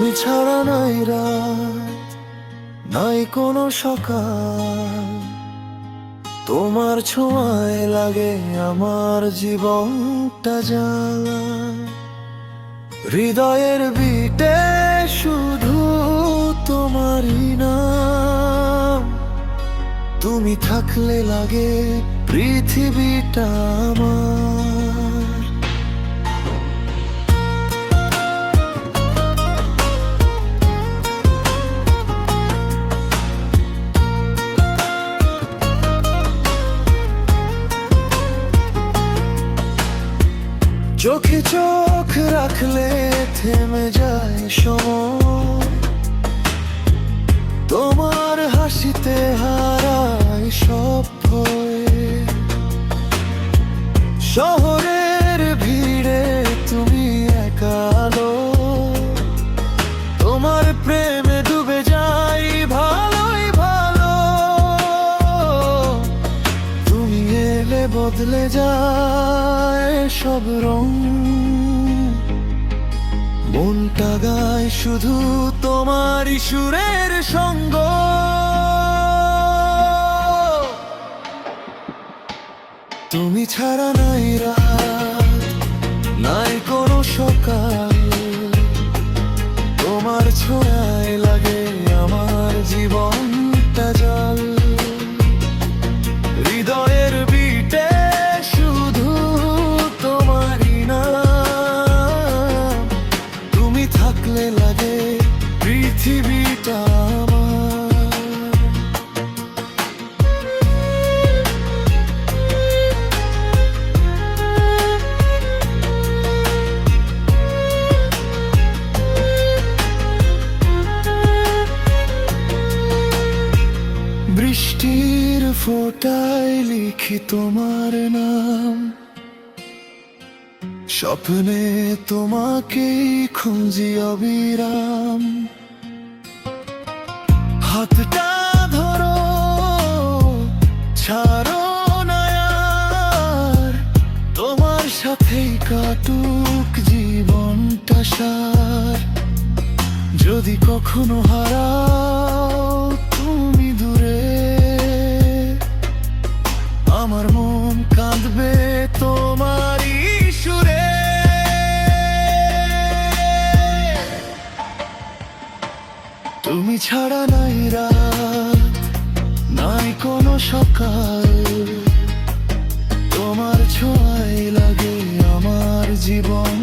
তুমি ছাড়া নাই রাত, নাই কোনো সকাল, তোমার ছোঁয়ায় লাগে আমার জীবনটা জ্বালা। হৃদয়ের বিটে শুধু তোমারই নাম, তুমি থাকলে লাগে পৃথিবীটা আমার। চোখে চোখ রাখলে থেমে যায় সময়, তোমার হাসিতে হারায় সব ভয়। শহরের ভিড়ে তুমি একা আলো, তোমার প্রেমে ডুবে যাই ভালোই ভালো। তুমি এলে বদলে যায় সব রং, মনটা গায় শুধু তোমারই সুরের সঙ্গ। তুমি ছাড়া নাই রাত, নাই কোনো সকাল, তোমার ছোঁয়ায় লাগে আমার জীবনটা জল। হৃদয়ের বিটে শুধু তোমারই নাম, তুমি থাকলে লাগে পৃথিবীটা আমার। বৃষ্টির ফোঁটায় লিখি তোমার নাম, স্বপ্নে তোমাকেই খুঁজি অবিরাম। হাতটা ধরো, ছাড়ো না আর, তোমার সাথেই কাটুক জীবনটা সার। যদি কখনো হারাও তুমি দূরে, আমার মন কাঁদবে তোমারই সুরে। তুমি ছাড়া নাই রাত, নাই কোনো সকাল, তোমার ছোঁয়ায় লাগে আমার জীবন